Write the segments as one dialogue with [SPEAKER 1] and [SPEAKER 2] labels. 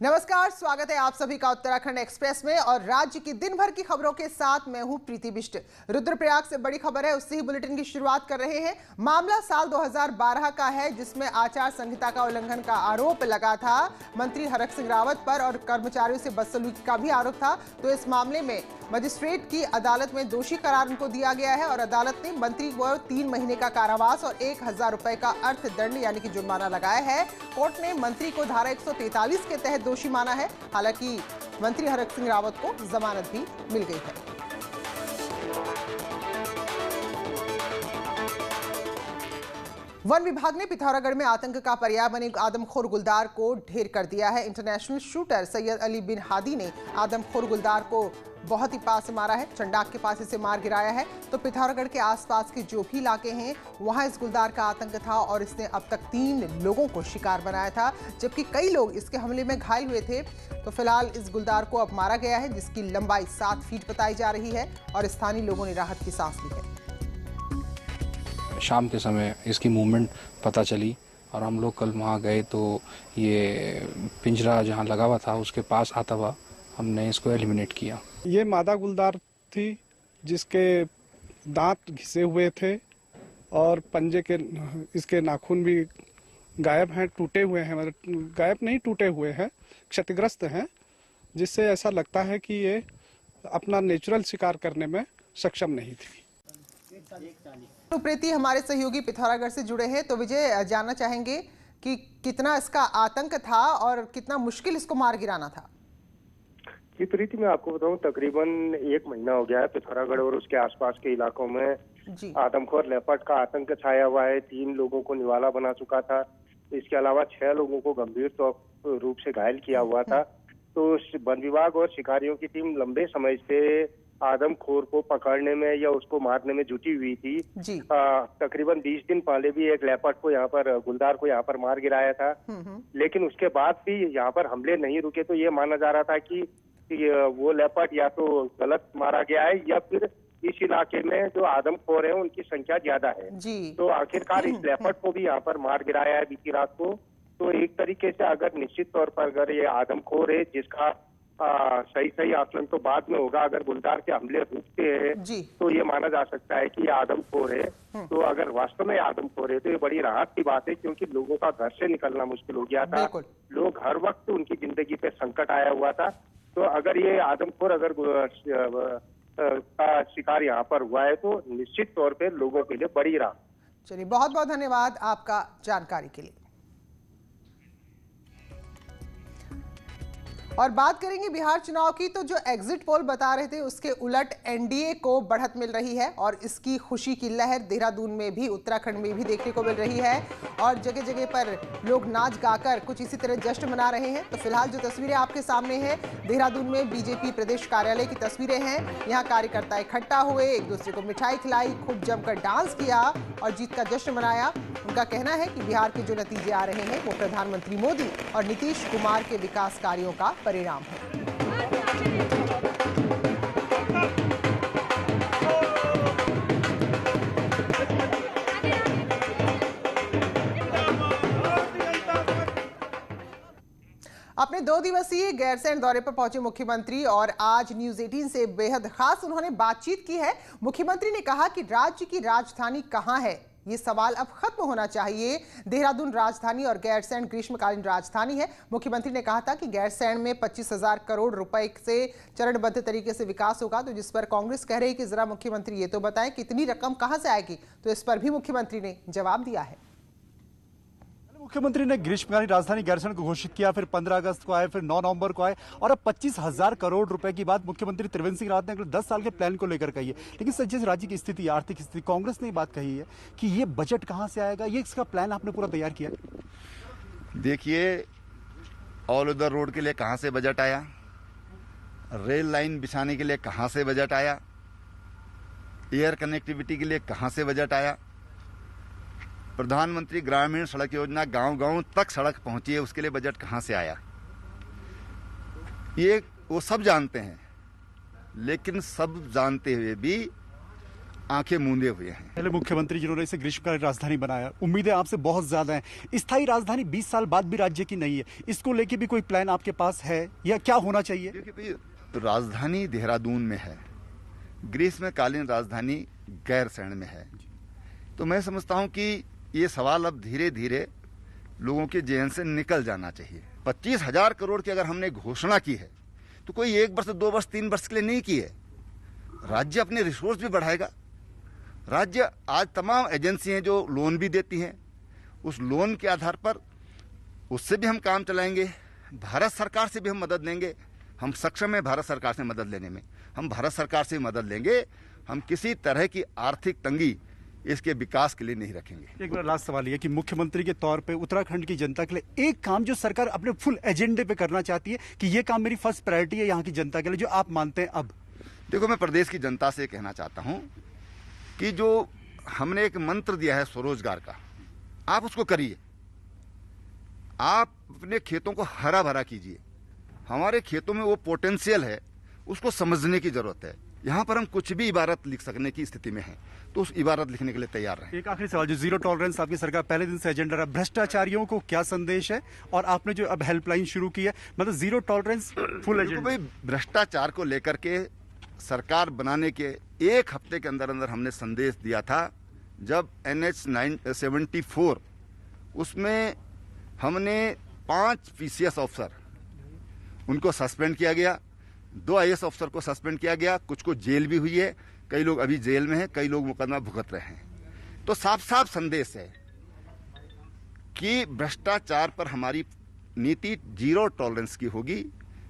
[SPEAKER 1] नमस्कार, स्वागत है आप सभी का उत्तराखंड एक्सप्रेस में और राज्य की दिन भर की खबरों के साथ मैं हूं प्रीति बिष्ट। रुद्रप्रयाग से बड़ी खबर है, उससे ही बुलेटिन की शुरुआत कर रहे हैं। मामला साल 2012 का है, जिसमें आचार संहिता का उल्लंघन का आरोप लगा था मंत्री हरक सिंह रावत पर और कर्मचारियों से बदसलूकी का भी आरोप था। तो इस मामले में मजिस्ट्रेट की अदालत में दोषी करार उनको दिया गया है और अदालत ने मंत्री को 3 महीने का कारावास और 1000 रुपए का अर्थदंड यानी कि जुर्माना लगाया है। कोर्ट ने मंत्री को धारा 143 के तहत दोषी माना है। हालांकि मंत्री हरक सिंह रावत को जमानत भी मिल गई है। वन विभाग ने पिथौरागढ़ में आतंक का पर्याय बने आदमखोर गुलदार को ढेर कर दिया है। इंटरनेशनल शूटर सैयद अली बिन हादी ने आदमखोर गुलदार को बहुत ही पास से मारा है, चंडाक के पास इसे मार गिराया है। तो पिथौरागढ़ के आसपास के जो भी इलाके हैं वहां इस गुलदार का आतंक था और इसने अब तक 3 लोगों को शिकार बनाया था, जबकि कई लोग इसके हमले में घायल हुए थे। तो फिलहाल इस गुलदार को अब मारा गया है, जिसकी लंबाई 7 फीट बताई जा रही है और स्थानीय लोगों ने राहत की सांस ली है।
[SPEAKER 2] शाम के समय इसकी मूवमेंट पता चली और हम लोग कल वहाँ गए तो ये पिंजरा जहाँ लगा हुआ था उसके पास आता हुआ हमने इसको एलिमिनेट किया।
[SPEAKER 3] ये मादा गुलदार थी जिसके दांत घिसे हुए थे और पंजे के इसके नाखून भी गायब हैं, टूटे हुए हैं, मतलब गायब नहीं टूटे हुए हैं, क्षतिग्रस्त हैं, जिससे ऐसा लगता है कि ये अपना नेचुरल शिकार करने में सक्षम नहीं थी।
[SPEAKER 1] तो प्रीति हमारे सहयोगी पिथौरागढ़ से जुड़े हैं, तो विजय जानना चाहेंगे कि कितना इसका आतंक था और कितना मुश्किल इसको मार गिराना था।
[SPEAKER 4] जी प्रीति, मैं आपको बताऊं तकरीबन 1 महीना हो गया है पिथौरागढ़ और उसके आसपास के इलाकों में आदमखोर लेपर्ड का आतंक छाया हुआ है। 3 लोगों को निवाला बना चुका था, इसके अलावा 6 लोगों को गंभीर रूप से घायल किया हुआ था। तो वन विभाग और शिकारियों की टीम लंबे समय से आदमखोर को पकड़ने में या उसको मारने में जुटी हुई थी। तकरीबन 20 दिन पहले भी एक लेपर्ड को यहाँ पर गुलदार को यहाँ पर मार गिराया था, लेकिन उसके बाद भी यहाँ पर हमले नहीं रुके। तो ये माना जा रहा था कि वो लेपर्ड या तो गलत मारा गया है या फिर इस इलाके में जो आदमखोर है उनकी संख्या ज्यादा है। तो आखिरकार इस लेपर्ड को भी यहाँ पर मार गिराया है बीती रात को। तो एक तरीके से अगर निश्चित तौर पर अगर ये आदमखोर है जिसका सही आकलन तो बाद में होगा, अगर गुलदार के हमले रुकते हैं तो ये माना जा सकता है कि ये आदमखोर है। तो अगर वास्तव में आदमखोर है तो ये बड़ी राहत की बात है, क्योंकि लोगों का घर से निकलना मुश्किल हो गया था। लोग हर वक्त उनकी जिंदगी पे संकट आया हुआ था। तो अगर ये आदमखोर अगर का शिकार यहाँ पर हुआ है तो निश्चित तौर पे लोगों के लिए बड़ी राहत।
[SPEAKER 1] चलिए, बहुत बहुत धन्यवाद आपका जानकारी के लिए। और बात करेंगे बिहार चुनाव की, तो जो एग्जिट पोल बता रहे थे उसके उलट एनडीए को बढ़त मिल रही है और इसकी खुशी की लहर देहरादून में भी, उत्तराखंड में भी देखने को मिल रही है और जगह जगह पर लोग नाच गाकर कुछ इसी तरह जश्न मना रहे हैं। तो फिलहाल जो तस्वीरें आपके सामने हैं, देहरादून में बीजेपी प्रदेश कार्यालय की तस्वीरें हैं। यहाँ कार्यकर्ता इकट्ठा हुए, एक दूसरे को मिठाई खिलाई, खूब जमकर डांस किया और जीत का जश्न मनाया। उनका कहना है कि बिहार के जो नतीजे आ रहे हैं वो प्रधानमंत्री मोदी और नीतीश कुमार के विकास कार्यों का परिणाम है। अपने 2 दिवसीय गैरसैंण दौरे पर पहुंचे मुख्यमंत्री और आज न्यूज 18 से बेहद खास उन्होंने बातचीत की है। मुख्यमंत्री ने कहा कि राज्य की राजधानी कहां है, ये सवाल अब खत्म होना चाहिए। देहरादून राजधानी और गैरसैंण ग्रीष्मकालीन राजधानी है। मुख्यमंत्री ने कहा था कि गैरसैंण में 25,000 करोड़ रुपए से चरणबद्ध तरीके से विकास होगा। तो जिस पर कांग्रेस कह रही है कि जरा मुख्यमंत्री ये तो बताएं कितनी रकम कहां से आएगी, तो इस पर भी मुख्यमंत्री ने जवाब दिया है।
[SPEAKER 5] मुख्यमंत्री ने ग्रीष्मकालीन राजधानी गैरसैंण को घोषित किया, फिर 15 अगस्त को आए, फिर 9 नवंबर को आए और अब 25,000 करोड़ रुपए की बात मुख्यमंत्री त्रिवेंद्र सिंह रावत ने अगले 10 साल के प्लान को लेकर कही है। लेकिन सर, जिस राज्य की स्थिति, आर्थिक स्थिति, कांग्रेस ने ये बात कही है कि ये बजट कहां से आएगा, ये इसका प्लान आपने पूरा तैयार किया।
[SPEAKER 6] देखिए, ऑल ओवर रोड के लिए कहां से बजट आया, रेल लाइन बिछाने के लिए कहां से बजट आया, एयर कनेक्टिविटी के लिए कहां से बजट आया, प्रधानमंत्री ग्रामीण सड़क योजना गांव-गांव तक सड़क पहुंची है, उसके लिए बजट कहां से आया, ये वो सब जानते हैं। लेकिन सब जानते हुए भी आंखें मूंदे हुए हैं।
[SPEAKER 5] पहले मुख्यमंत्री जिन्होंने इसे ग्रीष्मकालीन राजधानी बनाया, उम्मीदें आपसे बहुत ज्यादा हैं। स्थायी राजधानी 20 साल बाद भी राज्य की नहीं है, इसको लेके भी कोई प्लान आपके पास है या क्या होना चाहिए?
[SPEAKER 6] देखिए भाई, राजधानी देहरादून में है, ग्रीष्मकालीन राजधानी गैरसैंण में है। तो मैं समझता हूं कि ये सवाल अब धीरे धीरे लोगों के जेहन से निकल जाना चाहिए। 25,000 करोड़ की अगर हमने घोषणा की है तो कोई 1 वर्ष, 2 वर्ष, 3 वर्ष के लिए नहीं की है। राज्य अपने रिसोर्स भी बढ़ाएगा। राज्य आज तमाम एजेंसी हैं जो लोन भी देती हैं, उस लोन के आधार पर उससे भी हम काम चलाएंगे। भारत सरकार से भी हम मदद लेंगे। हम सक्षम हैं भारत सरकार से मदद लेने में, हम भारत सरकार से मदद लेंगे। हम किसी तरह की आर्थिक तंगी इसके विकास के लिए नहीं रखेंगे।
[SPEAKER 5] एक बार लास्ट सवाल ये कि मुख्यमंत्री के तौर पे उत्तराखंड की जनता के लिए एक काम जो सरकार अपने फुल एजेंडे पे करना चाहती है कि ये काम मेरी फर्स्ट प्रायोरिटी है यहाँ की जनता के लिए, जो आप मानते हैं अब?
[SPEAKER 6] देखो, मैं प्रदेश की जनता से कहना चाहता हूँ कि जो हमने एक मंत्र दिया है स्वरोजगार का, आप उसको करिए। आप अपने खेतों को हरा भरा कीजिए। हमारे खेतों में वो पोटेंशियल है, उसको समझने की जरूरत है। यहाँ पर हम कुछ भी इबारत लिख सकने की स्थिति में हैं, तो उस इबारत लिखने के लिए तैयार रहें।
[SPEAKER 5] एक आखिरी सवाल, जो जीरो टॉलरेंस आपकी सरकार पहले दिन से एजेंडा रहा, भ्रष्टाचारियों को क्या संदेश है? और आपने जो अब हेल्पलाइन शुरू की है, मतलब जीरो टॉलरेंस फुल एजेंडा।
[SPEAKER 6] भाई, भ्रष्टाचार को लेकर के सरकार बनाने के 1 हफ्ते के अंदर अंदर हमने संदेश दिया था। जब NH 74 उसमें हमने 5 PCS अफसर उनको सस्पेंड किया गया, 2 IAS अफसर को सस्पेंड किया गया, कुछ को जेल भी हुई है, कई लोग अभी जेल में हैं, कई लोग मुकदमा भुगत रहे हैं। तो साफ साफ संदेश है कि भ्रष्टाचार पर हमारी नीति जीरो टॉलरेंस की होगी।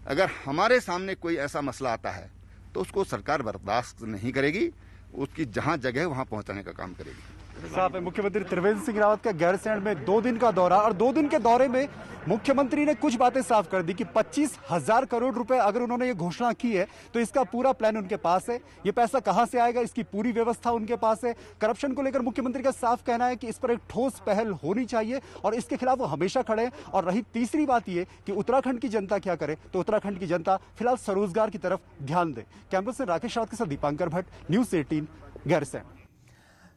[SPEAKER 6] अगर हमारे सामने कोई ऐसा मसला आता है तो उसको सरकार बर्दाश्त नहीं करेगी, उसकी जहां जगह वहां पहुंचाने का काम करेगी।
[SPEAKER 5] साहब, मुख्यमंत्री त्रिवेंद्र सिंह रावत का गैरसैंण में 2 दिन का दौरा, और 2 दिन के दौरे में मुख्यमंत्री ने कुछ बातें साफ कर दी कि 25,000 करोड़ रुपए अगर उन्होंने ये घोषणा की है तो इसका पूरा प्लान उनके पास है। ये पैसा कहां से आएगा, इसकी पूरी व्यवस्था उनके पास है। करप्शन को लेकर मुख्यमंत्री का साफ कहना है कि इस पर एक ठोस पहल होनी चाहिए और इसके खिलाफ वो हमेशा खड़े हैं। और रही तीसरी बात ये कि उत्तराखंड की जनता क्या करे, तो उत्तराखंड की जनता फिलहाल स्वरोजगार की तरफ ध्यान दे। कैंपस से राकेश रावत के साथ दीपांकर भट्ट, न्यूज़ 18, गैरसैंण।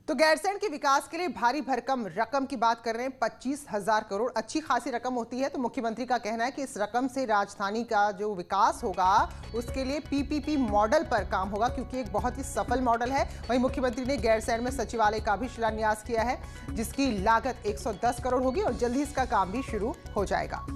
[SPEAKER 1] तो गैरसैंण के विकास के लिए भारी भरकम रकम की बात कर रहे हैं। 25,000 करोड़ अच्छी खासी रकम होती है। तो मुख्यमंत्री का कहना है कि इस रकम से राजधानी का जो विकास होगा उसके लिए PPP मॉडल पर काम होगा, क्योंकि एक बहुत ही सफल मॉडल है। वहीं मुख्यमंत्री ने गैरसैंण में सचिवालय का भी शिलान्यास किया है, जिसकी लागत 110 करोड़ होगी और जल्दी इसका काम भी शुरू हो जाएगा।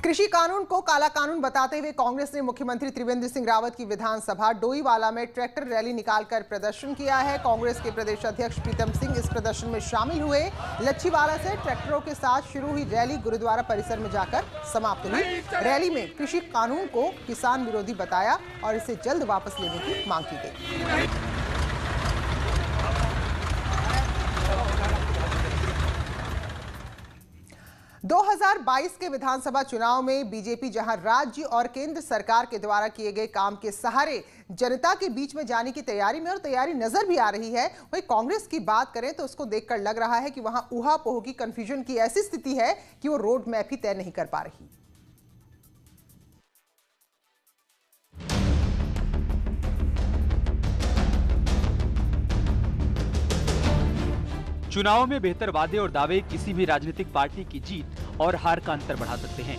[SPEAKER 1] कृषि कानून को काला कानून बताते हुए कांग्रेस ने मुख्यमंत्री त्रिवेंद्र सिंह रावत की विधानसभा डोईवाला में ट्रैक्टर रैली निकालकर प्रदर्शन किया है। कांग्रेस के प्रदेश अध्यक्ष प्रीतम सिंह इस प्रदर्शन में शामिल हुए। लच्छीवाला से ट्रैक्टरों के साथ शुरू हुई रैली गुरुद्वारा परिसर में जाकर समाप्त हुई। रैली में कृषि कानून को किसान विरोधी बताया और इसे जल्द वापस लेने की मांग की गई। 2022 के विधानसभा चुनाव में बीजेपी जहां राज्य और केंद्र सरकार के द्वारा किए गए काम के सहारे जनता के बीच में जाने की तैयारी में और तैयारी नजर भी आ रही है, वहीं कांग्रेस की बात करें तो उसको देखकर लग रहा है कि वहां ऊहापोह की कंफ्यूजन की ऐसी स्थिति है कि वो रोड मैप ही तय नहीं कर पा रही।
[SPEAKER 7] चुनाव में बेहतर वादे और दावे किसी भी राजनीतिक पार्टी की जीत और हार का अंतर बढ़ा सकते हैं,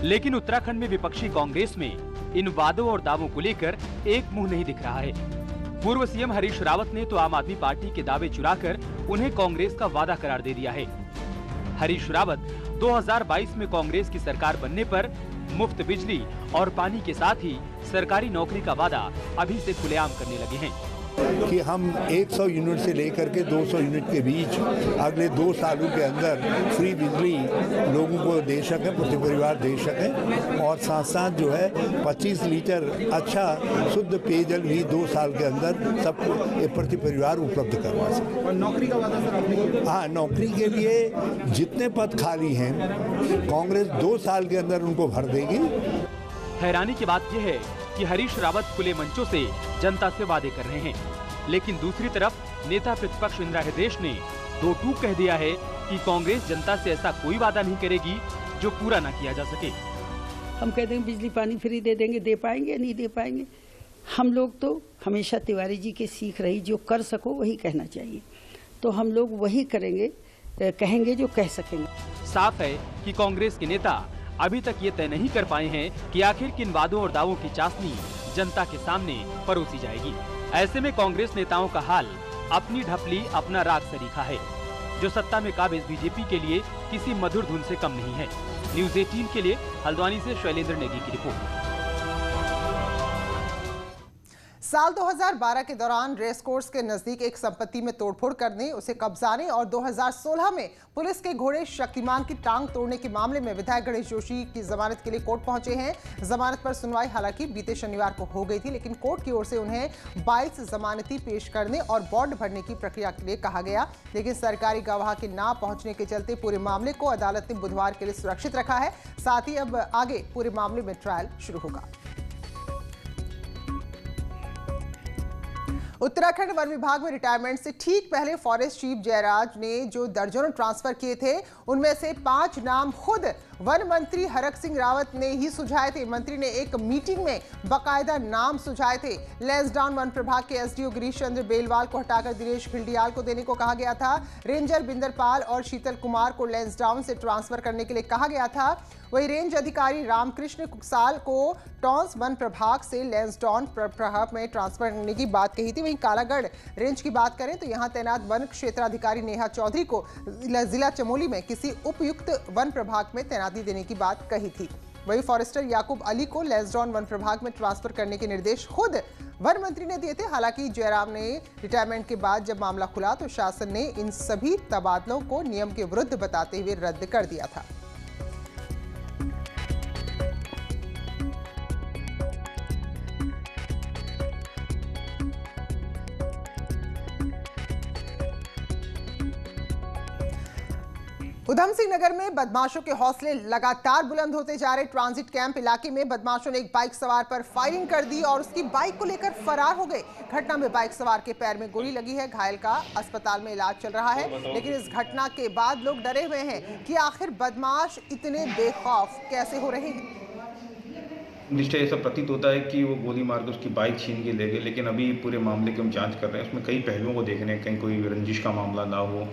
[SPEAKER 7] लेकिन उत्तराखंड में विपक्षी कांग्रेस में इन वादों और दावों को लेकर एक मुंह नहीं दिख रहा है। पूर्व सीएम हरीश रावत ने तो आम आदमी पार्टी के दावे चुराकर उन्हें कांग्रेस का वादा करार दे दिया है। हरीश रावत 2022 में कांग्रेस की सरकार बनने पर मुफ्त बिजली और पानी के साथ ही सरकारी नौकरी का वादा अभी से खुलेआम करने लगे हैं
[SPEAKER 8] कि हम 100 यूनिट से लेकर के 200 यूनिट के बीच अगले 2 सालों के अंदर फ्री बिजली लोगों को दे सकें, प्रति परिवार दे सकें, और साथ साथ जो है 25 लीटर अच्छा शुद्ध पेयजल भी 2 साल के अंदर सबको प्रति परिवार उपलब्ध करवा सकें।
[SPEAKER 3] और नौकरी का वादा सर आपने?
[SPEAKER 8] हाँ, नौकरी के लिए जितने पद खाली हैं कांग्रेस 2 साल के अंदर उनको भर देगी।
[SPEAKER 7] हैरानी की बात यह है कि हरीश रावत खुले मंचों से जनता से वादे कर रहे हैं, लेकिन दूसरी तरफ नेता प्रतिपक्ष इंदिरा हृदयेश ने दो टूक कह दिया है कि कांग्रेस जनता से ऐसा कोई वादा नहीं करेगी जो पूरा न किया जा सके।
[SPEAKER 9] हम कह देंगे बिजली पानी फ्री दे देंगे, दे पाएंगे नहीं दे पाएंगे। हम लोग तो हमेशा तिवारी जी के सीख रही, जो कर सको वही कहना चाहिए, तो हम लोग वही करेंगे, कहेंगे जो कह सकेंगे।
[SPEAKER 7] साफ है कि कांग्रेस के नेता अभी तक ये तय नहीं कर पाए हैं कि आखिर किन वादों और दावों की चाशनी जनता के सामने परोसी जाएगी। ऐसे में कांग्रेस नेताओं का हाल अपनी ढपली अपना राग सरीखा है, जो सत्ता में काबिज बीजेपी के लिए किसी मधुर धुन से कम नहीं है। न्यूज़ 18 के लिए हल्द्वानी से शैलेंद्र नेगी की रिपोर्ट।
[SPEAKER 1] साल 2012 के दौरान रेस कोर्स के नजदीक एक संपत्ति में तोड़फोड़ करने, उसे कब्जाने और 2016 में पुलिस के घोड़े शक्तिमान की टांग तोड़ने के मामले में विधायक गणेश जोशी की जमानत के लिए कोर्ट पहुंचे हैं। जमानत पर सुनवाई हालांकि बीते शनिवार को हो गई थी, लेकिन कोर्ट की ओर से उन्हें 22 जमानती पेश करने और बॉन्ड भरने की प्रक्रिया के लिए कहा गया, लेकिन सरकारी गवाह के ना पहुंचने के चलते पूरे मामले को अदालत ने बुधवार के लिए सुरक्षित रखा है। साथ ही अब आगे पूरे मामले में ट्रायल शुरू होगा। उत्तराखंड वन विभाग में रिटायरमेंट से ठीक पहले फॉरेस्ट चीफ जयराज ने जो दर्जनों ट्रांसफर किए थे, उनमें से 5 नाम खुद वन मंत्री हरक सिंह रावत ने ही सुझाए थे। मंत्री ने एक मीटिंग में बाकायदा नाम सुझाए थे। लैंसडाउन वन प्रभाग के एसडीओ गिरीश चंद्र बेलवाल को हटाकर दिनेश खिल्डियाल को देने को कहा गया था। रेंजर बिंदरपाल और शीतल कुमार को लैंसडाउन से ट्रांसफर करने के लिए कहा गया था। वही रेंज अधिकारी रामकृष्ण कुकसाल को टॉन्स वन प्रभाग से लैंसडाउन प्रभाग में ट्रांसफर करने की बात कही थी। वहीं कालागढ़ रेंज की बात करें तो यहां तैनात वन क्षेत्राधिकारी नेहा चौधरी को जिला चमोली में किसी उपयुक्त वन प्रभाग में तैनाती देने की बात कही थी। वही फॉरेस्टर याकूब अली को लैंसडाउन वन प्रभाग में ट्रांसफर करने के निर्देश खुद वन मंत्री ने दिए थे। हालांकि जयराम ने रिटायरमेंट के बाद जब मामला खुला तो शासन ने इन सभी तबादलों को नियम के विरुद्ध बताते हुए रद्द कर दिया था। उधम सिंह नगर में बदमाशों के हौसले लगातार बुलंद होते जा रहे। ट्रांजिट कैंप इलाके में बदमाशों ने एक बाइक सवार पर फायरिंग कर दी और उसकी बाइक को लेकर फरार हो गए। घटना में बाइक सवार के पैर में गोली लगी है। घायल का अस्पताल में इलाज चल रहा है, लेकिन इस घटना के बाद लोग डरे हुए हैं कि आखिर बदमाश इतने बेखौफ कैसे हो रहे हैं।
[SPEAKER 10] निश्चय ऐसा प्रतीत होता है कि वो गोली मार के उसकी बाइक छीन के ले गए, लेकिन अभी पूरे मामले की हम जांच कर रहे हैं। उसमें कई पहलुओं को देख रहे हैं, कहीं कोई रंजिश का मामला ना हो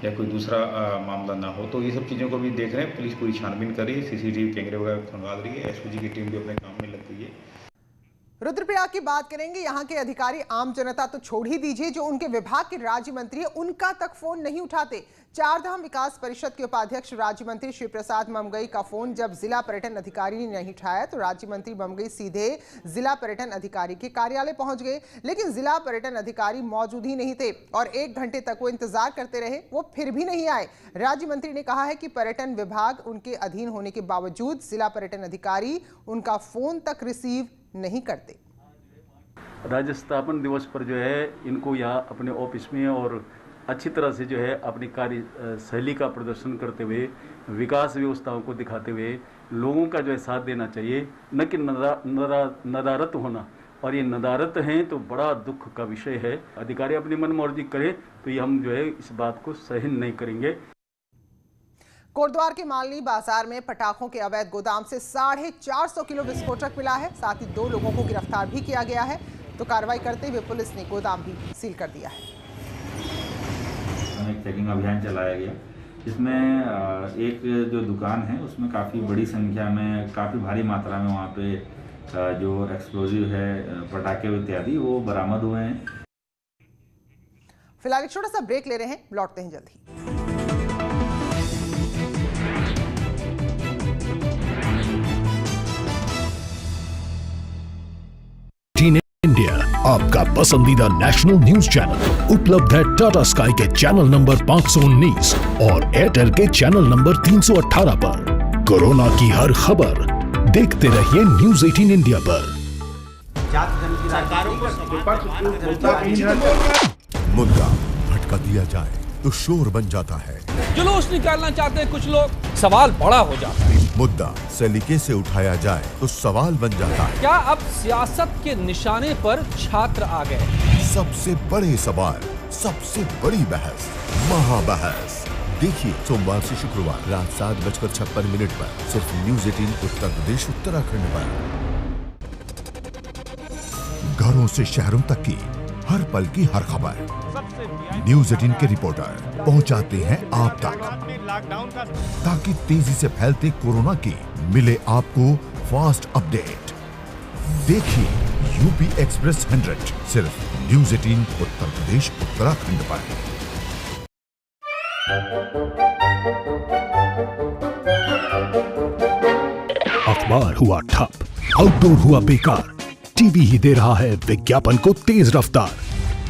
[SPEAKER 10] या कोई दूसरा मामला ना हो, तो ये सब चीज़ों को भी देख रहे हैं। पुलिस पूरी छानबीन कर रही है, सीसीटीवी कैमरे वगैरह खंगाल रही है, एसपीजी की टीम भी अपने काम में लग गई है।
[SPEAKER 1] रुद्रप्रयाग की बात करेंगे। यहाँ के अधिकारी आम जनता तो छोड़ ही दीजिए, जो उनके विभाग के राज्य मंत्री है उनका तक फोन नहीं उठाते। चारधाम विकास परिषद के उपाध्यक्ष राज्य मंत्री शिव प्रसाद ममगई का फोन जब जिला पर्यटन अधिकारी ने नहीं उठाया तो राज्य मंत्री ममगई सीधे जिला पर्यटन अधिकारी के कार्यालय पहुंच गए, लेकिन जिला पर्यटन अधिकारी मौजूद ही नहीं थे और 1 घंटे तक वो इंतजार करते रहे, वो फिर भी नहीं आए। राज्य मंत्री ने कहा है कि पर्यटन विभाग उनके अधीन होने के बावजूद जिला पर्यटन अधिकारी उनका फोन तक रिसीव नहीं करते।
[SPEAKER 11] राज्य स्थापन दिवस पर जो है इनको यहाँ अपने ऑफिस में और अच्छी तरह से जो है अपनी कार्य शैली का प्रदर्शन करते हुए, विकास व्यवस्थाओं को दिखाते हुए लोगों का जो है साथ देना चाहिए, न कि नदारत होना। और ये नदारत हैं तो बड़ा दुख का विषय है। अधिकारी अपनी मनमर्जी करें तो ये हम जो है इस बात को सहन नहीं करेंगे।
[SPEAKER 1] कोटद्वार के मालनी बाजार में पटाखों के अवैध गोदाम से 450 किलो विस्फोटक मिला है। साथ ही 2 लोगों को गिरफ्तार भी किया गया है, तो कार्रवाई करते हुए पुलिस ने गोदाम भी सील कर दिया है।
[SPEAKER 12] एक चेकिंग अभियान चलाया गया, जिसमें एक जो दुकान है उसमें काफ़ी बड़ी संख्या में, काफ़ी भारी मात्रा में वहाँ पे जो एक्सप्लोजिव है, पटाखे इत्यादि वो बरामद हुए हैं।
[SPEAKER 1] फिलहाल एक छोटा सा ब्रेक ले रहे हैं, लौटते हैं जल्द ही।
[SPEAKER 13] इंडिया आपका पसंदीदा नेशनल न्यूज चैनल उपलब्ध है टाटा स्काई के चैनल नंबर 519 और एयरटेल के चैनल नंबर 318 पर। कोरोना की हर खबर देखते रहिए न्यूज 18 इंडिया पर।
[SPEAKER 14] मुद्दा भटका दिया जाए तो शोर बन जाता है।
[SPEAKER 15] जुलूस निकालना चाहते हैं कुछ लोग, सवाल बड़ा हो जाता है।
[SPEAKER 14] मुद्दा सलीके से उठाया जाए तो सवाल बन जाता है।
[SPEAKER 15] क्या अब सियासत के निशाने पर छात्र आ गए?
[SPEAKER 14] सबसे बड़े सवाल, सबसे बड़ी बहस, महाबहस देखिए सोमवार से शुक्रवार रात 7:56 पर सिर्फ न्यूज़ 18 उत्तर प्रदेश उत्तराखंड पर। घरों से शहरों तक की हर पल की हर खबर न्यूज़ 18 के रिपोर्टर पहुंचाते हैं आप तक, ताकि तेजी से फैलते कोरोना की मिले आपको फास्ट अपडेट। देखिए यूपी एक्सप्रेस 100 सिर्फ न्यूज़ 18 उत्तर प्रदेश उत्तराखंड पर।
[SPEAKER 13] अखबार हुआ ठप, आउटडोर हुआ बेकार, टीवी ही दे रहा है विज्ञापन को तेज रफ्तार।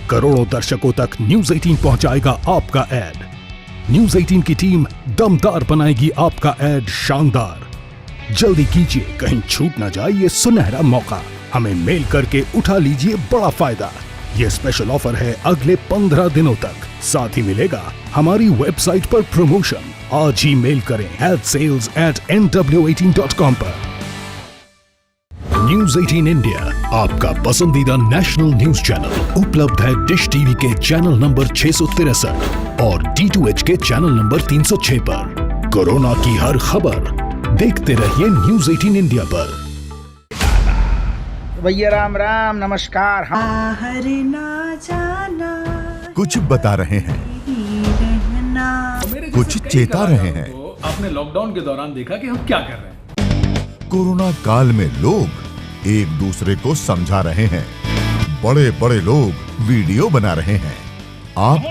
[SPEAKER 13] करोड़ों दर्शकों तक न्यूज़ 18 पहुंचाएगा आपका ऐड। न्यूज़ 18 की टीम दमदार बनाएगी आपका ऐड शानदार। जल्दी कीजिए, कहीं छूट ना जाए ये सुनहरा मौका। हमें मेल करके उठा लीजिए बड़ा फायदा। ये स्पेशल ऑफर है अगले 15 दिनों तक। साथ ही मिलेगा हमारी वेबसाइट पर प्रमोशन। आज ही मेल करें sales@nw18.com पर। न्यूज़ 18 इंडिया आपका पसंदीदा नेशनल न्यूज चैनल उपलब्ध है डिश टीवी के चैनल नंबर 663 और D2H के चैनल नंबर 306 पर। कोरोना की हर खबर देखते रहिए न्यूज़ 18 इंडिया पर।
[SPEAKER 16] भैया राम राम नमस्कार। बाहर ना जाना,
[SPEAKER 14] कुछ बता रहे हैं, कुछ चेता रहे हैं।
[SPEAKER 15] तो आपने लॉकडाउन के दौरान देखा कि हम क्या कर रहे हैं।
[SPEAKER 14] कोरोना काल में लोग एक दूसरे को समझा रहे हैं। बड़े बड़े लोग वीडियो बना रहे हैं। आप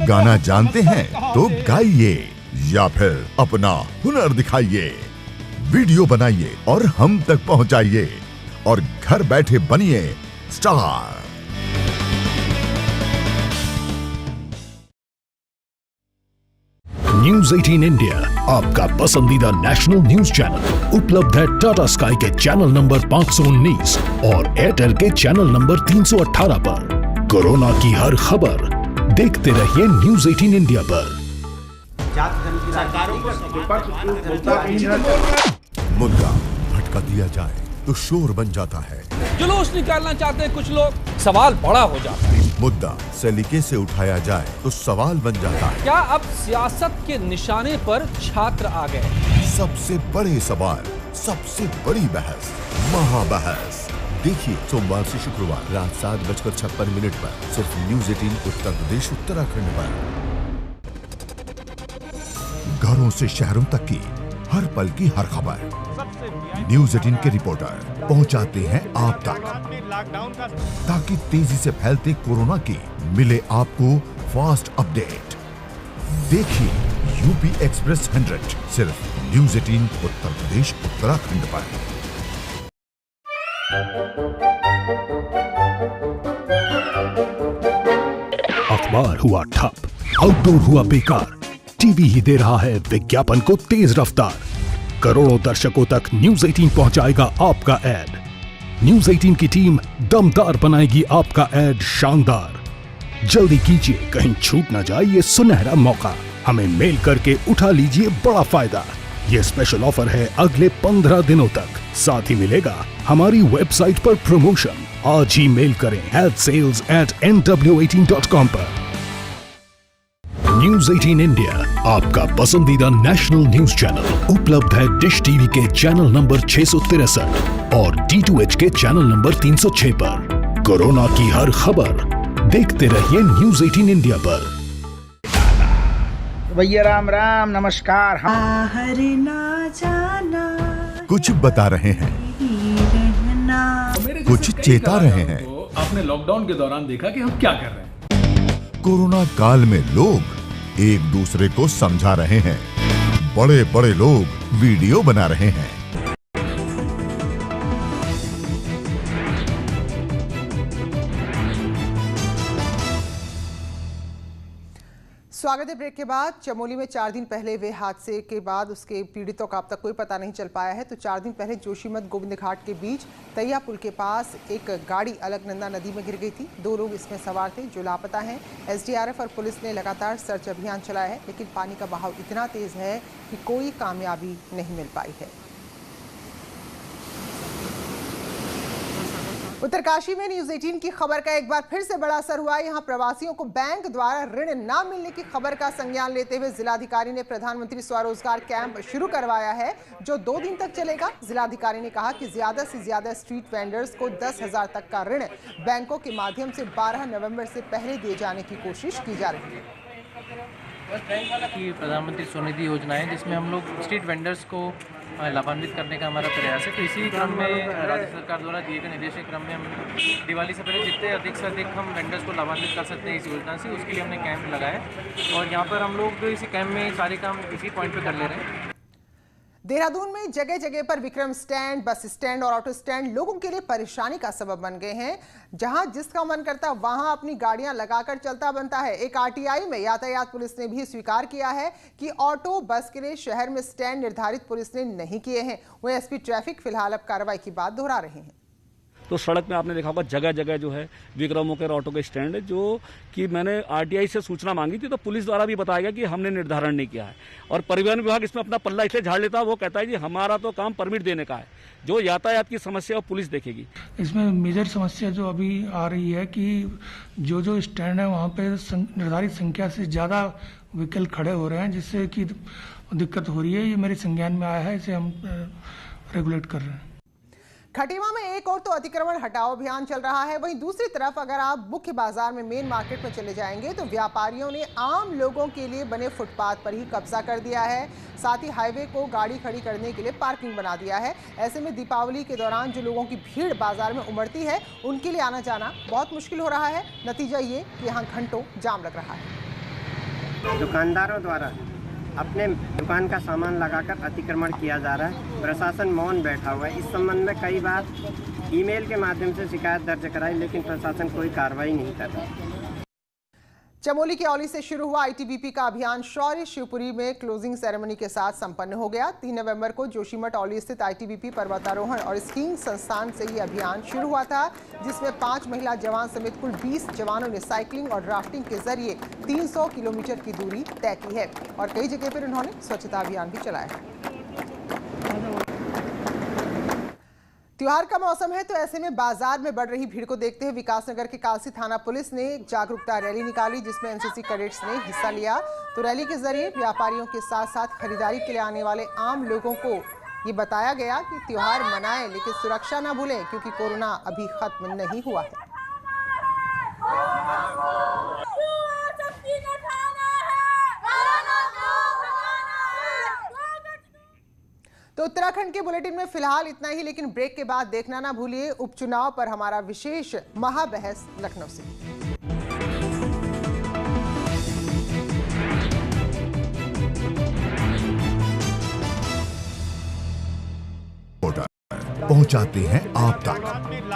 [SPEAKER 14] गाना जानते हैं तो गाइए या फिर अपना हुनर दिखाइए। वीडियो बनाइए और हम तक पहुंचाइए और घर बैठे बनिए स्टार।
[SPEAKER 13] न्यूज़ 18 इंडिया आपका पसंदीदा नेशनल न्यूज चैनल उपलब्ध है टाटा स्काई के चैनल नंबर 519 और एयरटेल के चैनल नंबर 318 पर। कोरोना की हर खबर देखते रहिए न्यूज़ 18 इंडिया पर।
[SPEAKER 14] मुद्दा भटका दिया जाए तो शोर बन जाता है।
[SPEAKER 15] जुलूस निकालना चाहते हैं कुछ लोग, सवाल बड़ा हो जाता है।
[SPEAKER 14] मुद्दा सलीके से उठाया जाए तो सवाल बन जाता है।
[SPEAKER 15] क्या अब सियासत के निशाने पर छात्र आ गए?
[SPEAKER 14] सबसे बड़े सवाल, सबसे बड़ी बहस, महाबहस देखिए सोमवार से शुक्रवार रात 7:56 पर सिर्फ न्यूज़ 18 उत्तर प्रदेश उत्तराखंड पर। घरों से शहरों तक की हर पल की हर खबर न्यूज़ 18 के रिपोर्टर पहुंचाते हैं आप तक, ताकि तेजी से फैलते कोरोना की मिले आपको फास्ट अपडेट। देखिए यूपी एक्सप्रेस 100 सिर्फ न्यूज़ 18 उत्तर प्रदेश उत्तराखंड पर।
[SPEAKER 13] अखबार हुआ ठप, आउटडोर हुआ बेकार, टीवी ही दे रहा है विज्ञापन को तेज रफ्तार। करोड़ों दर्शकों तक न्यूज़ 18 पहुंचाएगा आपका ऐड। न्यूज़ 18 की टीम दमदार बनाएगी आपका ऐड शानदार। जल्दी कीजिए, कहीं छूट ना जाए ये सुनहरा मौका। हमें मेल करके उठा लीजिए बड़ा फायदा। ये स्पेशल ऑफर है अगले 15 दिनों तक। साथ ही मिलेगा हमारी वेबसाइट पर प्रमोशन। आज ही मेल करें sales@nw18.com पर। न्यूज़ 18 इंडिया आपका पसंदीदा नेशनल न्यूज चैनल उपलब्ध है डिश टीवी के चैनल नंबर 663 और D2H के चैनल नंबर 306 पर। कोरोना की हर खबर देखते रहिए न्यूज़ 18 इंडिया पर।
[SPEAKER 16] भैया राम राम नमस्कार। बाहर ना जाना,
[SPEAKER 14] कुछ बता रहे हैं, कुछ चेता रहे हैं।
[SPEAKER 15] तो आपने लॉकडाउन के दौरान देखा कि हम क्या कर रहे हैं।
[SPEAKER 14] कोरोना काल में लोग एक दूसरे को समझा रहे हैं। बड़े बड़े लोग वीडियो बना रहे हैं।
[SPEAKER 1] स्वागत है ब्रेक के बाद। चमोली में 4 दिन पहले हुए हादसे के बाद उसके पीड़ितों का अब तक कोई पता नहीं चल पाया है। तो 4 दिन पहले जोशीमठ गोविंद घाट के बीच तैया पुल के पास एक गाड़ी अलकनंदा नदी में गिर गई थी। 2 लोग इसमें सवार थे जो लापता हैं। SDRF और पुलिस ने लगातार सर्च अभियान चलाया है, लेकिन पानी का बहाव इतना तेज है कि कोई कामयाबी नहीं मिल पाई है। उत्तरकाशी में न्यूज 18 की खबर का एक बार फिर से बड़ा असर हुआ। यहां प्रवासियों को बैंक द्वारा ऋण न मिलने की खबर का संज्ञान लेते हुए जिलाधिकारी ने प्रधानमंत्री स्वरोजगार कैंप शुरू करवाया है, जो 2 दिन तक चलेगा। जिलाधिकारी ने कहा कि ज्यादा से ज्यादा स्ट्रीट वेंडर्स को 10,000 तक का ऋण बैंकों के माध्यम से 12 नवंबर से पहले दिए जाने की कोशिश की जा रही है।
[SPEAKER 17] कि प्रधानमंत्री स्वनिधि योजना है, जिसमें हम लोग स्ट्रीट वेंडर्स को लाभान्वित करने का हमारा प्रयास है। तो इसी क्रम में राज्य सरकार द्वारा दिए गए निर्देश के क्रम में हम दिवाली से पहले जितने अधिक से अधिक हम वेंडर्स को लाभान्वित कर सकते हैं इस योजना से, उसके लिए हमने कैंप लगाया और यहाँ पर हम लोग इसी कैंप में सारे काम इसी पॉइंट पे कर ले रहे हैं।
[SPEAKER 1] देहरादून में जगह जगह पर विक्रम स्टैंड, बस स्टैंड और ऑटो स्टैंड लोगों के लिए परेशानी का सबब बन गए हैं। जहां जिसका मन करता वहां अपनी गाड़ियां लगाकर चलता बनता है। एक आरटीआई में यातायात पुलिस ने भी स्वीकार किया है कि ऑटो बस के लिए शहर में स्टैंड निर्धारित पुलिस ने नहीं किए हैं। वहीं एसपी ट्रैफिक फिलहाल अब कार्रवाई की बात दोहरा रहे हैं।
[SPEAKER 18] तो सड़क में आपने देखा होगा जगह जगह जो है विक्रमों के ऑटो के स्टैंड है, जो कि मैंने आरटीआई से सूचना मांगी थी तो पुलिस द्वारा भी बताया गया कि हमने निर्धारण नहीं किया है। और परिवहन विभाग इसमें अपना पल्ला इसलिए झाड़ लेता है, वो कहता है कि हमारा तो काम परमिट देने का है, जो यातायात की समस्या वो पुलिस देखेगी।
[SPEAKER 19] इसमें मेजर समस्या जो अभी आ रही है कि जो स्टैंड है वहाँ पे निर्धारित संख्या से ज़्यादा व्हीकल खड़े हो रहे हैं, जिससे कि दिक्कत हो रही है। ये मेरे संज्ञान में आया है, इसे हम रेगुलेट कर रहे हैं।
[SPEAKER 1] खटीमा में एक और तो अतिक्रमण हटाओ अभियान चल रहा है, वहीं दूसरी तरफ अगर आप मुख्य बाजार में मेन मार्केट में चले जाएंगे तो व्यापारियों ने आम लोगों के लिए बने फुटपाथ पर ही कब्जा कर दिया है। साथ ही हाईवे को गाड़ी खड़ी करने के लिए पार्किंग बना दिया है। ऐसे में दीपावली के दौरान जो लोगों की भीड़ बाजार में उमड़ती है, उनके लिए आना जाना बहुत मुश्किल हो रहा है। नतीजा ये कि यहाँ घंटों जाम लग रहा है।
[SPEAKER 20] दुकानदारों द्वारा अपने दुकान का सामान लगाकर अतिक्रमण किया जा रहा है। प्रशासन मौन बैठा हुआ है। इस संबंध में कई बार ईमेल के माध्यम से शिकायत दर्ज कराई, लेकिन प्रशासन कोई कार्रवाई नहीं कर रहा।
[SPEAKER 1] चमोली के औली से शुरू हुआ आईटीबीपी का अभियान शौर्य शिवपुरी में क्लोजिंग सेरेमनी के साथ संपन्न हो गया। 3 नवंबर को जोशीमठ औली स्थित आईटीबीपी पर्वतारोहण और स्कीइंग संस्थान से ये अभियान शुरू हुआ था, जिसमें 5 महिला जवान समेत कुल 20 जवानों ने साइकिलिंग और राफ्टिंग के जरिए 300 किलोमीटर की दूरी तय की है और कई जगह पर उन्होंने स्वच्छता अभियान भी चलाया है। त्योहार का मौसम है, तो ऐसे में बाजार में बढ़ रही भीड़ को देखते हुए विकासनगर के कालसी थाना पुलिस ने एक जागरूकता रैली निकाली, जिसमें एनसीसी कैडेट्स ने हिस्सा लिया। तो रैली के जरिए व्यापारियों के साथ साथ खरीदारी के लिए आने वाले आम लोगों को ये बताया गया कि त्योहार मनाएं, लेकिन सुरक्षा ना भूलें, क्योंकि कोरोना अभी खत्म नहीं हुआ है। तो उत्तराखंड के बुलेटिन में फिलहाल इतना ही, लेकिन ब्रेक के बाद देखना ना भूलिए उपचुनाव पर हमारा विशेष महाबहस लखनऊ से।
[SPEAKER 14] पहुंचाते हैं आप तक।